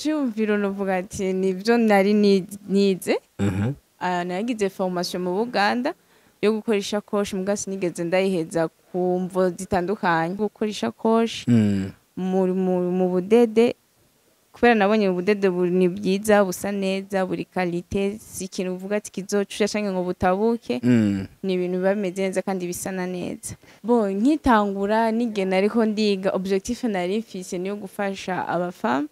cyumviro novuga ati nivyo nari nize nagize formation mu Buganda yo gukora ishakoshi muga sinigeze ndayiheza ku mvo zitandukanye gukora ishakoshi mu budede kubera nabonye ubudede ni byiza busa neza buri qualité si ikintu uvuga ati kizocuya canke ngo butabuke ni ibintu bameze neza kandi bisana neza bo nkitangura nigena ariko ndiga objectif nari mfise niyo gufasha abafama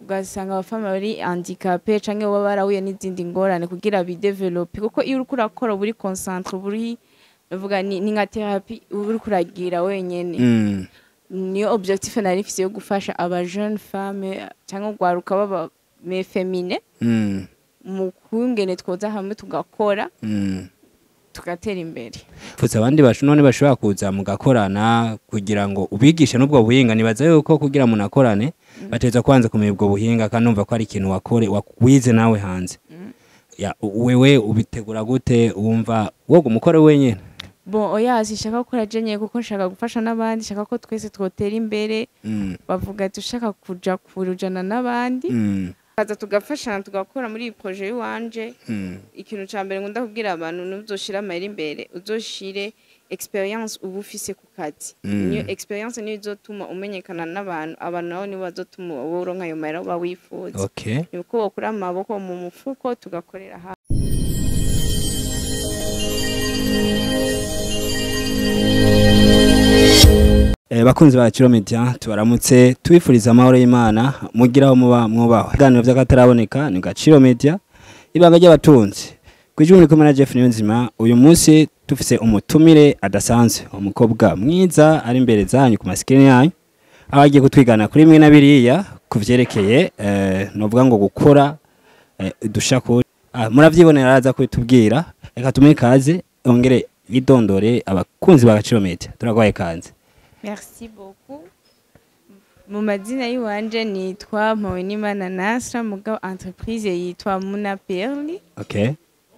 ugasanga abafama bari handicapé canke baba barahuye n'izindi ngorane kugira bidevelope kuko iyo uriko urakora buri concentre buri uvuga ni nka therapy uri kuragira wenyene niyo objectif nari mfise yo gufasha aba jeune femme cyangwa gwaruka baba me féminin mu kungene twoza hamwe tugakora tugatera imbere futse abandi none bashobora kuza mugakorana kugira ngo ubigishe n'ubwo buhinga nibaza yuko kugira munakorane bateza kwanza kumenya ubwo buhinga kandi numva ko ari ikintu wakwize nawe hanze ya wewe ubitegura gute wumva wogo umukore wenyene bon oya sishaka gukora jenye kuko nshaka gufasha n'abandi shaka ko twese twotera imbere bavuga ati ushaka kuja kurujana n'abandi kaza tugafashana tugakora muri projet wanje ikintu cambere ngunda kubwira abantu nuzoshira amahera imbere uzoshire experience ubu ufise ku kazi niyo experience niyo izotuma umenyekana n'abantu abantu nabo nibo bazotuma woronka ayo mahera uba wifuza niko wokura amaboko mu mufuko tugakorera ha bakunzi ba Ciro Media tubaramutse twifuriza amahoro y'Imana mugiraho muba mwubaho ganiro by'akataraboneka ni Ciro Media ibanga ry'abatunzi kwijwe muri kumwe na Jeff Niyonzima uyu munsi tufise umutumire adasanzwe umukobwa mwiza ari imbere zanyu ku masikini yanyu abagiye kutwigana kuri mwe na biriya kuvyerekeye novuga ngo gukora dushako muravyibonera araza kwitubwira reka tumwe kaze ongere bidondore abakunzi ba Ciro Media turagwaye kanze. Merci beaucoup. Mu mazina yiwanje nitwa Mpawenimana Nasra mugabo entreprise yitwa Muna Perle. Okay.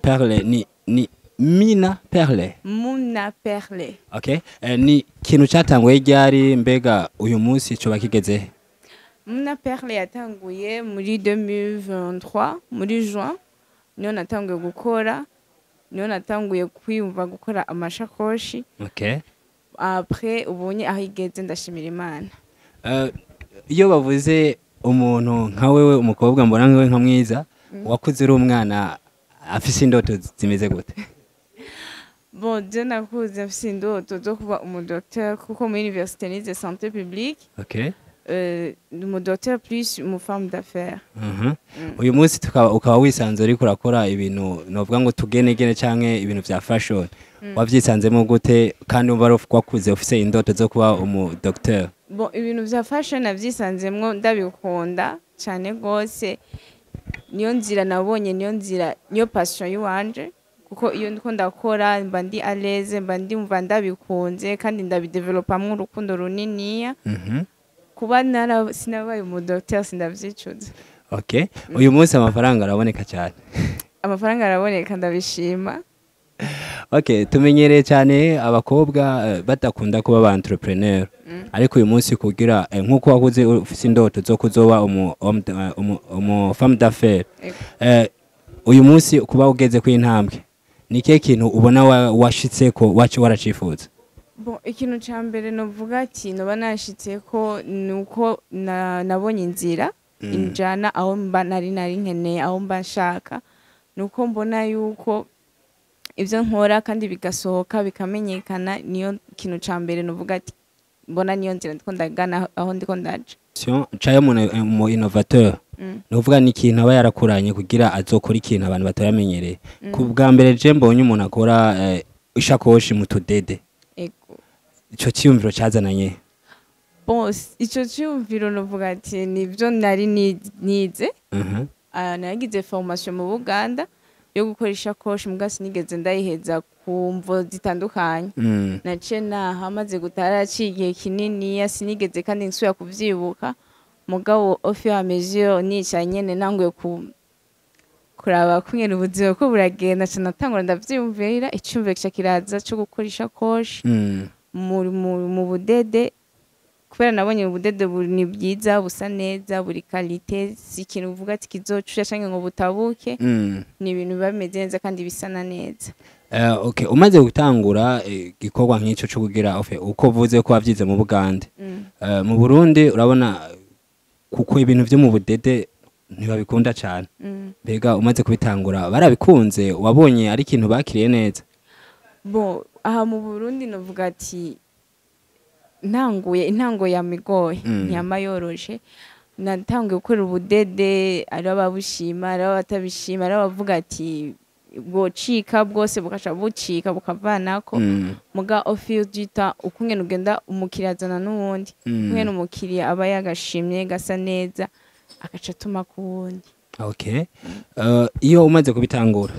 Perle ni Mina Perle. Muna Perle. Okay. Ni kintu cyatangwe ryari mbega uyu munsi cyo bakigeze. Muna Perle yatanguye muri 2023 muri juin. Niyo natanguye gukora. Niyo natanguye kwiyumva gukora amashakoshi. Okay. Après ubonye ahigeze ndashimira Imana. Iyo bavuze umuntu nka wewe umukobwa mbona nkawe nka mwiza wakuze uri umwana afise indoto zimeze gute? Bon, je nakuze afise indoto zo kuba umudocteur kuko mu université de santé publique. Okay. Umudocteur plus mu femme d'affaires. Uyu munsi ukaba wisanze uri kurakora ibintu novuga ngo tugenegene canke ibintu vya fashion. Wavyisanzemo gute kandi umva wakuze ufise indoto zo kuba umudocteur? Bon, ibintu vya fashion navyisanzemmo ndabikunda cyane gose. Niyo nzira nabonye niyo passion yiwanje kuko iyo ndiko ndakora mba ndi à l'aise mba ndi umva ndabikunze kandi ndabidevelopamwe urukundo runiniya. Kuba sinabaye umudocteur sindavyicuza. Okay. Uyu munsi amafaranga araboneka cyane. Amafaranga araboneka ndabishima. Okay, tumenyereye cyane abakobwa batakunda kuba ba entrepreneur. Ariko uyu munsi kugira nkuko wakuze ufise indoto zo kuzoba umu femme d'affaires. Uyu munsi kuba ugeze ku intambwe. Nike kintu ubona washitse ko wacu waracifuza? Bon, ikintu cyambere novuga ati no banashitse ko nuko nabonye inzira injana aho mba nari nkeneye aho mba nshaka nuko mbona yuko ivyo nkora kandi bigasohoka bikamenyekana niyo kintu cyambere novuga ati mbona niyo nzira ndiko ndagana aho ndiko ndaje chayo mu innovateur novuga ni ikintu aba yarakuranye kugira azokora ikintu abantu batayamenyereye ku bwa mbere je mbonye umuntu akora ishakoshi mu tudede ico cyumviro cyazananye. Boss ico cyumviro novuga ati nivyo nari nize nagize formation mu Buganda yo gukora ishakoshi muga sinigeze ndayiheza ku mvo zitandukanye nace hamaze gutara cigiye kinini sinigeze kandi nsubira kuvyibuka mugabo au fur et à mesure nica nyene nanguye kuraba kunyera ubuzima ko buragenda natangura ndavyumvira icyumviro kiraza cyo gukora ishakoshi mu budede kubera nabonye ubudede ni bwiza busa neza buri qualité si ikintu uvuga ati kizocusha canke ngo butabuke ni ibintu biba bimeze neza kandi bisana neza. Okay, umaze gutangura gikorwa nk'ico cyo kugira uko vuze ko wavyize mu Bugande mu Burundi urabona kuko ibintu byo mu budede ntibabikunda cyane. Mbega umaze kubitangura barabikunze wabonye ari ikintu bakiriye neza? Bo aha mu Burundi novuga ati intango ya migoye ntiyamayoroshe natangiye gukora ubudede ari ababushima ari abatabishima ari abavuga ati bwocika bwose bukaca bucika bukavanako muga office dita ukungene ugenda umukiriya azana n'uwundi ukungene umukiriya aba yagashimye gasa neza akaca atuma ku wundi. Okay, iyo umaze kubitangura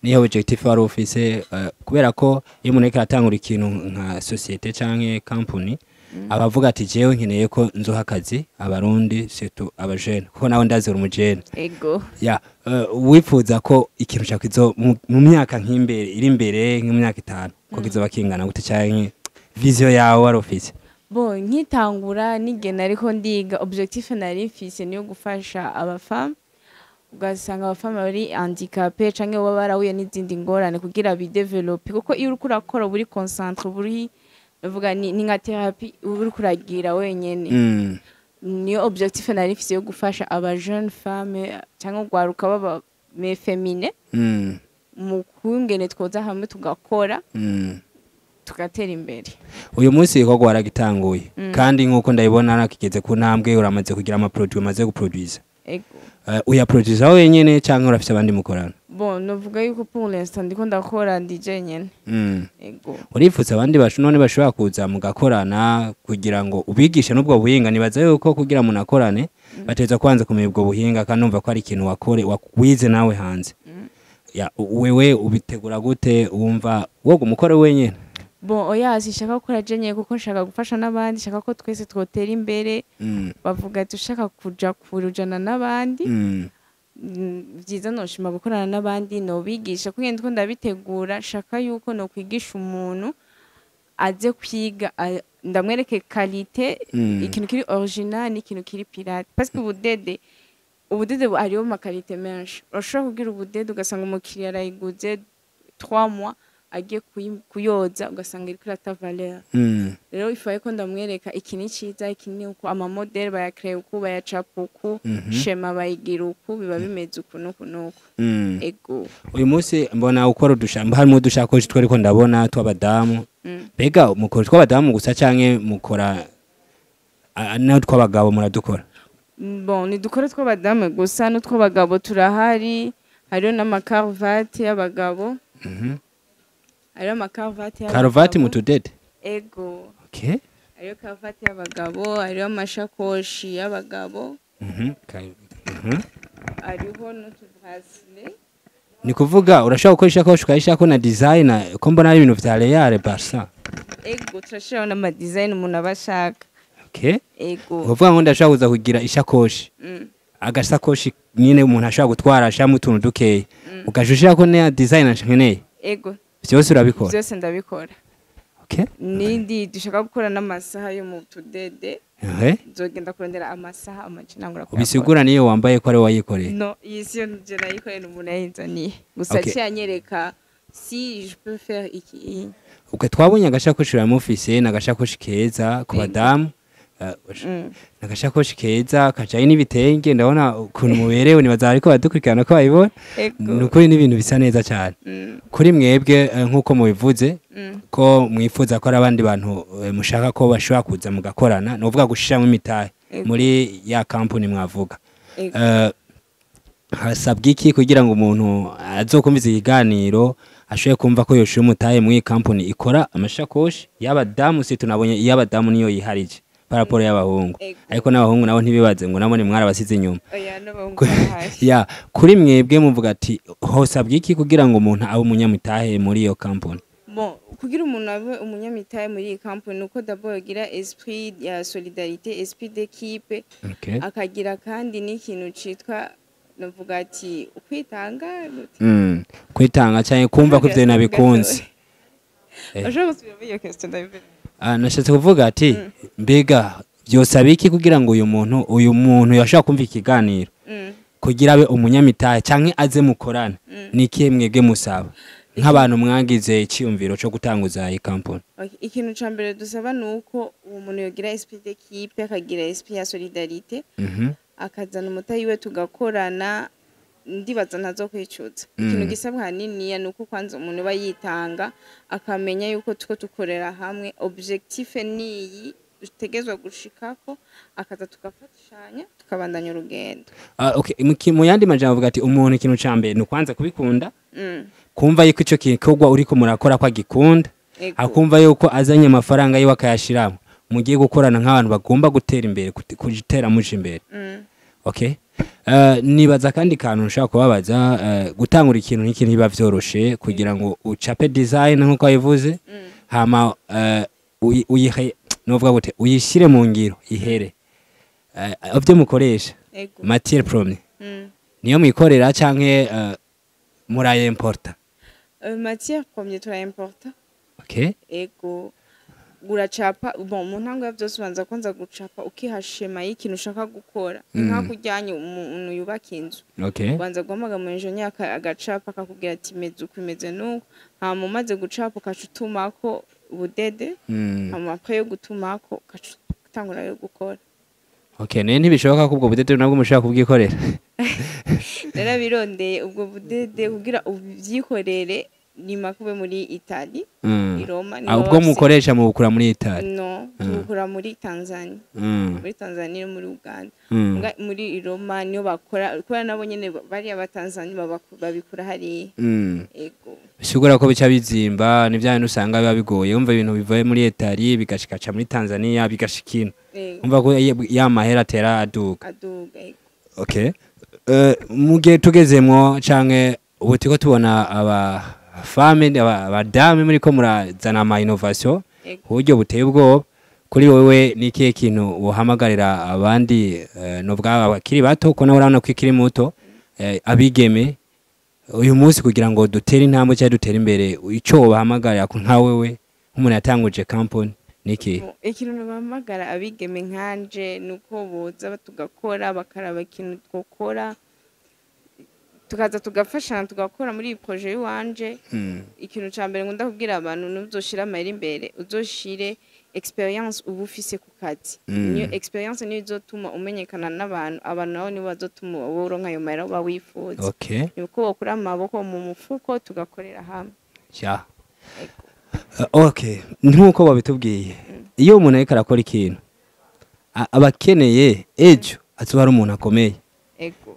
niyo objectif wari ufise kubera ko iyo umuntu atangura ikintu nka societe canke company abavuga ati jewe nkeneye ko nzoha akazi abarundi surtout abajene kuko nawe ndazira umujene. Ego wifuza ko ikintu cyakizo mu myaka nk'imbere iri imbere nk'imyaka 5 ko kizoba kingana gute canke vision yawe wari ufise? Bo nkitangura nigena ariko ndiga objectif nari mfise niyo gufasha abafama ugasanga abafama bari handicapé canke baba barahuye n'izindi ngorane kugira bidevelope kuko iyo uriko urakora buri concentre buri uvuga ni nka therapy uri kuragira wenyene. Niyo objectif nari mfise yo gufasha aba jeune femme canke gwaruka baba me féminin mu kungene twoza hamwe tugakora tugatera imbere. Uyu munsi ko gwaragitanguye kandi nkuko ndayibona nakigeze ku ntambwe uramaze kugira ama produit maze guproduce. Ego uya producer wenyene canke urafise abandi mukorana? Bon novuga yuko pour l'instant ndiko ndakora DJ nyene. Ego urifutse abandi none bashobora kuza mugakorana kugira ngo ubigishe n'ubwo buhinga nibaza yuko kugira munakorane bateza kwanza kumenya ubwo buhinga kandi numva ko ari ikintu wakwize nawe hanze. Ya wewe ubitegura gute wumva wogo mukore wenyene? Bon oya sishaka gukora jenye kuko nshaka gufasha n'abandi shaka ko twese twotera imbere bavuga ati ushaka kuja kurujana n'abandi byiza noshima gukorana n'abandi no bigisha kuko ndiko ndabitegura shaka yuko no kwigisha umuntu aze kwiga ndamwereke qualité ikintu kiri original n'ikintu kiri pirate parce que ubudede ariyo ma qualité menshi urashobora kugira ubudede ugasanga umukiriya arayiguze 3 mois agiye kuyoza ugasanga iri kuri ata valeur. Rero ifaye ko ndamwereka ikini ciza ikini uko ama model bayacrée uko bayacapa uko shema bayigira uko biba bimeze uko nuko. Ego uyu munsi mbona ukora udushamba harimo udushakoshi tweriko ndabona tw'abadamu. Bega mukora tw'abadamu gusa canke mukora na tw'abagabo muradukora? Bon ni dukora tw'abadamu gusa no tw'abagabo turahari hariyo n'amakaruvati y'abagabo. Ariyo makaruvati y'abagabo. Karuvati mutudede? Ego. Okay. Ariyo karuvati y'abagabo, ariyo amashakoshi y'abagabo. Ariho n'utubrasile. Ni kuvuga urashaka gukoresha ko ukayishako na designer ko mbona ari ibintu vya Real Barca. Ego turashiraho n'ama design umuntu abashaka. Okay. Ego. Uvuga ngo ndashaka kuza kugira ishakoshi. Agasakoshi nyine umuntu ashaka gutwara ashaka utuntu dukeye. Ugashushira ko ne designer nkeneye. Ego. Byose urabikora? Byose ndabikora. Okay. Nindi dushaka gukora n'amasaha yo mu tudede. Nzogenda kurondera amasaha amacinangura ko. Ubisigura niyo wambaye ko ari wayikoreye? No, isi yo nje nayikoreye n'umuntu yayinzaniye. Gusa cyanyereka si je peux faire iki. Uko twabonye agashakoshi ramufise n'agashakoshi keza ku badamu. Nagashakoshi keza kacaye n'ibitenge ndabona ukuntu muberewe nibaza ariko badukurikirana ko bayibona nukuri n'ibintu bisa neza cyane. Kuri mwebwe nkuko mubivuze ko mwifuza ko abandi bantu mushaka ko bashobora kuza mugakorana novuga gushiramo imitahe muri ya company mwavuga. Hasabwe iki kugira ngo umuntu azokumviza ikiganiro ashoye kumva ko yoshira umutahe muri company ikora amashakoshi y'abadamu se tunabonye y'abadamu niyo yiharije paraporo y'abahungu ariko n'abahungu nabo ntibibaze ngo nabone mwara basize inyuma. Oya n'abahungu bahashye. Ya kuri mwebwe muvuga ati hosabwe iki kugira ngo umuntu abe umunyamitahe muri iyo company? Bon kugira umuntu abe umunyamitahe muri iyi company uko d'abord yogira esprit ya solidarité esprit d'équipe akagira kandi n'ikintu citwa navuga ati ukwitanga kwitanga cyane kumva ko ivyo nabikunze. Je me souviens iyo question d'ailleurs. nashatse kuvuga ati mbega byosaba iki kugira ngo uyu muntu yashaka kumva ikiganiro kugira abe umunyamitahe canke aze mukorana nikihe mwebwe musaba nk'abantu mwagize icyumviro cyo gutanguza iyi company? Ikintu ca mbere dusaba nuko uwo muntu yogira esprit d'équipe akagira esprit ya solidarité akazana umutayi we tugakorana ndibaza ntazo kwicuza. Ikintu gisabwa hanini nuko kwanza umuntu bayitanga akamenya yuko tuko tukorera hamwe objectif niyi dutegezwa gushikako akaza tugafatishanya tukabandanya urugendo. Okay, mu yandi majambo avuga ati umuntu ikintu ca mbere no kwanza kubikunda kumva yuko ico gikorwa uriko murakora kwa gikunda akumva yuko azanye amafaranga yiwe akayashiramo mugiye gukorana nk'abantu bagomba gutera imbere kujitera muje imbere. Okay, nibaza kandi kantu nshaka kubabaza gutangura ikintu n'ikintu biba vyoroshe kugira ngo ucape design nkuko yivuze hama uyihe novuga gute uyishire mu ngiro ihere obyo mukoresha matière première niyo muyikorera canke muraye importa? Matière première turayimporta. Okay, ego guracapa bon mu ntango ya byose ubanza kwanza gucapa ukihashema y'ikintu ushaka gukora nka kujyanye umuntu yubaka inzu. Okay, ubanza guhamaga mu engineer agacapa akakubwira ati meze uko imeze nuko hama umaze gucapa ukacutumako ubudede hama après yo gutumako ukatangura yo gukora. Okay, ntibishoboka ko ubwo budede nabwo mushaka kubwikorera? Narabirondeye ubwo budede kugira ubyikorere ni makube muri Italy i Roma ni ubwo mukoresha mu bukura muri Italy? No, tubukura muri Tanzania. Muri Tanzania no muri Uganda. Muri Roma niyo bakora kubera nabo nyene bari abatanzania babikura hari. Ego bishobora ko bica bizimba ni bya bintu usanga biba bigoye umva ibintu bivuye muri Italy bigashikaca muri Tanzania bigashikina umva ko ya mahera atera aduga. Okay, mugihe tugezemwo canke ubu tiko tubona abadame muri ko murazana ama innovation uburyo buteye ubwoba kuri wowe nikihe kintu uhamagarira abandi no bwaba bakiri bato ko nawe urabona ko ikiri muto abigeme uyu munsi kugira ngo dutere intambwe cyangwa dutere imbere icyo bahamagarira nka wewe nk'umuntu yatanguje company niki? Ikintu bahamagara abigeme nkanje nuko boza tugakora bakaraba ikintu twokora tukaza tugafashana tugakora muri projet wanje. Ikintu ca mbere ngunda kubwira abantu nuzoshira amahera imbere uzoshire experience ubu ufise ku kazi. Niyo experience niyo izotuma umenyekana n'abantu nabo nibo bazotuma woronka ayo mahera uba wifuza. Okay, nuko bakura amaboko mu mufuko tugakorera hamwe. Okay, nkuko babitubwiye iyo umuntu ariko arakora ikintu abakeneye ejo azoba ari umuntu akomeye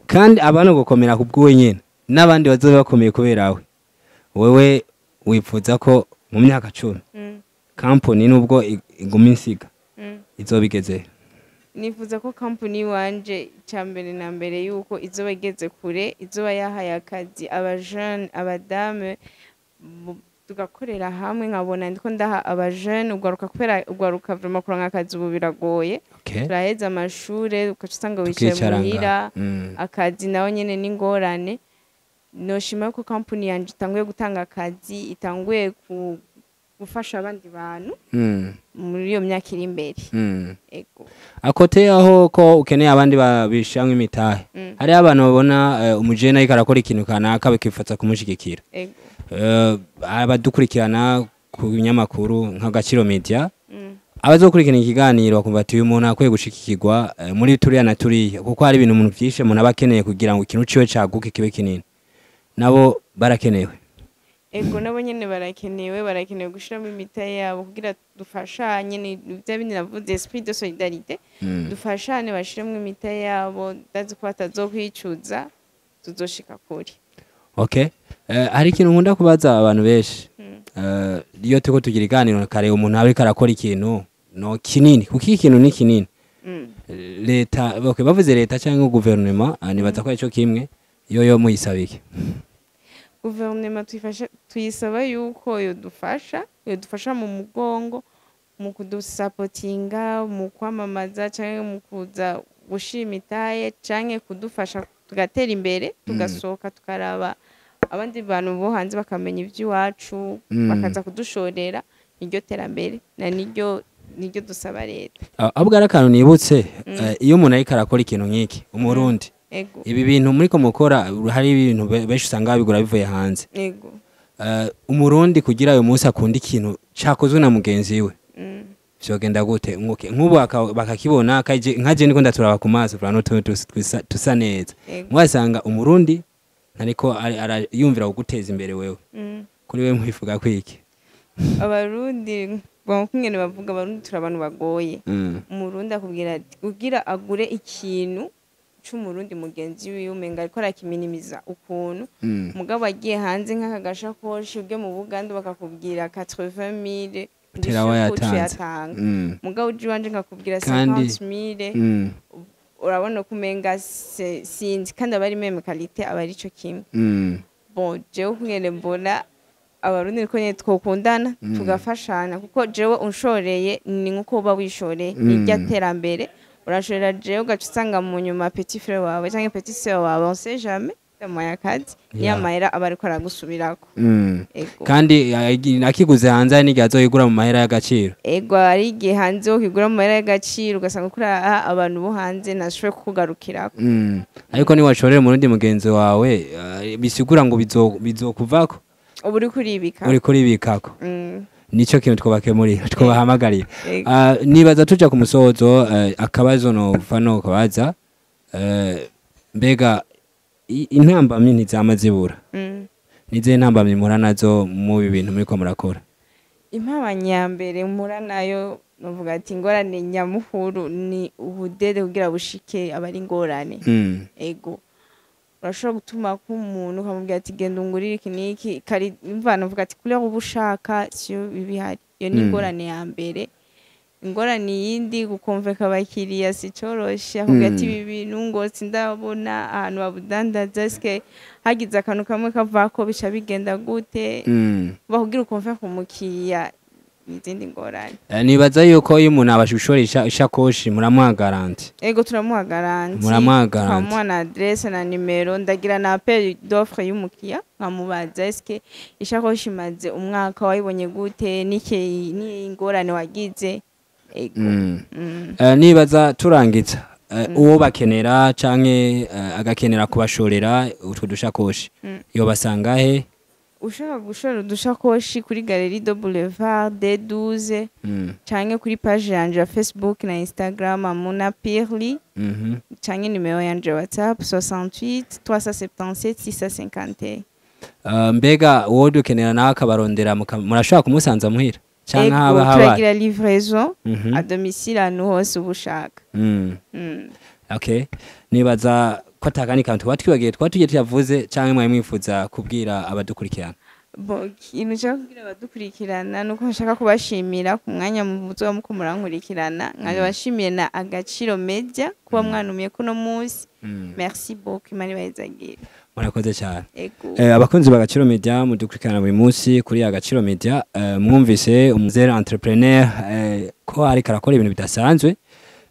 kandi abantu gukomera kubwo nyene n'abandi bazoba bakomeye kubera wewe wipfuza ko mu myaka 10 company nubwo iguma insiga izobigeze? Nifuza ko company wanje cyambere na mbere yuko izoba igeze kure izoba yahaye akazi abajeune abadame tugakorera hamwe nkabona ndiko ndaha abajeune ugaruka vraiment kuranka akazi ubu biragoye. Turaheza amashure ukacusanga wicaye muhira akazi nawo nyene n'ingorane. Noshima ko company yanje itanguye gutanga akazi itanguye gufasha abandi bantu muri iyo myaka iri imbere. Ego akote aho ko ukeneye abandi babishamwe imitahe hari abantu babona umujene ariko arakora ikintu kanaka bikifatsa kumushigikira. Abadukurikirana ku binyamakuru nka Gaciro Media abazokurikirana ikiganiro bakumva ati uyu muntu akwiye gushikikirwa muri turiya na turiya kuko hari ibintu umuntu byishe umuntu abakeneye kugira ngo ikintu ciwe caguke kibe kinini nabo barakenewe. Ego nabo nyene barakenewe gushiramo imitahe yabo kugira dufashanye ni bya bindi navuze esprit de solidarité dufashane bashiremo imitahe yabo ndazi ko batazokwicuza tuzoshika kuri. Okay, hari ikintu nkunda kubaza abantu benshi iyo tuko tugira iganiro kare umuntu ariko arakora ikintu no kinini kuko ikintu ni kinini leta bavuze leta cyangwa guverinoma nibaza ko ico kimwe yo muyisabike? Guverinoma tuyisaba yuko yodufasha mu mugongo mu kudusapotinga mu kwamamaza cyangwa mu kuza gushimitaye cyangwa kudufasha tugatera imbere tugasohoka tukaraba abandi bantu bo hanze bakamenya iby'iwacu bakaza kudushorera niryo terambere na niryo dusaba leta. Ahubwo ari akantu nibutse iyo umuntu ariko arakora ikintu nk'iki umurundi Ego. ibi bintu muriko mukora hari ibintu benshi usanga babigura bivuye hanze. Ego. Umurundi kugira uyu munsi akunda ikintu cakozwe na mugenzi we vyogenda gute nk'ubu bakakibona nkaje niko ndaturaba ku maso furano tusa neza mwasanga umurundi ariko yumvira kuguteza imbere wewe kuri wewe mwifuga kwiki abarundi bankungene bavuga abarundi turabantu bagoye umurundi akubwira ati kugira agure ikintu c'umurundi mugenzi wiwe umenga ariko arakiminimiza ukuntu mugabo agiye hanze nk'akagashakoshi ubwe mu Buganda bakakubwira 80,000 terawa yatanze mugabo uje wanje nkakubwira 50,000 urabona kumenga sinzi kandi abari meme qualité abari ico kimwe bon jewe kungene mbona abarundi niko nyene twokundana tugafashana kuko jewe unshoreye ni nkuko uba wishoreye nirya terambere urashorera jewe ugaca usanga mu nyuma petit frère wawe canke petit sœur wawe on sait jamais moya kazi yamahera aba ariko aragusubirako kandi akiguze hanze n'igihe azoyigura mu mahera y'agaciro. Ego ari igihe hanze ukigura mu mahera y'agaciro ugasanga kuri abantu bo hanze nashoboye kukugarukirako. Ariko ni washorera mu rundi mugenzi wawe bisigura ngo bizokuvako uri kuribikako nico kintu twobakemurira twobahamagarira. Nibaza tuja ku musozo akabazo no fano kabaza mbega intambamyi ntizama zibura nize ntambamyi mura nazo mu bintu muriko murakora. Impamanya ya mbere mura nayo novuga ati ingorane nyamuhuru ni ubudede kugira bushike abari ingorane. Ego urashobora gutuma ko umuntu ukamubwira ati genda ungurire iki niki kari imvana uvuga ati kure ubushaka siyo bibihari. Iyo ni ingorane ya mbere. Ingorane yindi gukonveka abakiriya sicoroshe akubwira ati ibi bintu ngo sindabona ahantu babudandaza ske hagize akantu kamwe kavako bica bigenda gute bakugira ukonveka umukiriya n'izindi ngorane. Nibaza yuko iyo umuntu abashushoresha ishakoshi muramuha garanti. Ego turamuha garanti turamuha na adresse na nimero ndagira na appel d'offre y'umukiriya nkamubaza ske ishakoshi maze umwaka wayibonye gute ni ingorane wagize. Nibaza turangiza uwo bakenera canke agakenera kubashorera utwo dushakoshi yo basangahe ushaka gushora udushakoshi kuri Galerie de Boulevard D12 canke kuri page yanje ya Facebook na Instagram Amuna Pirli canke numero yanje WhatsApp 68 377 650. Mbega uwo dukenera nawe akabarondera murashaka kumusanza muhira canke haba turagira livraison à domicile ahantu hose ubushaka. Okay nibaza ko atakani kantu watwibagiye twatugiye tuyavuze canke mwaye mwifuza kubwira abadukurikirana. Bon ikintu cyo kubwira abadukurikirana nuko nshaka kubashimira ku mwanya muzo muko murankurikirana nkabashimiye na Agaciro Media kuba mwanumiye kuno munsi. Merci beaucoup Imana ibahezagira. Murakoze cyane. Abakunzi b'Agaciro Media mudukurikirana buri munsi kuri Agaciro Media mwumvise umuzere entrepreneur ko ari karakora ibintu bidasanzwe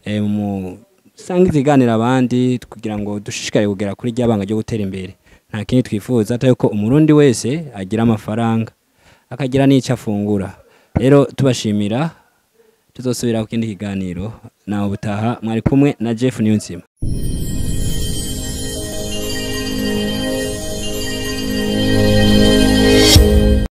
mu sangiza iganira abandi kugira ngo dushishikare kugera kuri ryabanga ryo gutera imbere. Nta kindi twifuza atari ko umurundi wese agira amafaranga akagira n'icyo afungura. Rero tubashimira tuzosubira ku kindi kiganiro nawe butaha mwari kumwe na Jeff Niyonzima.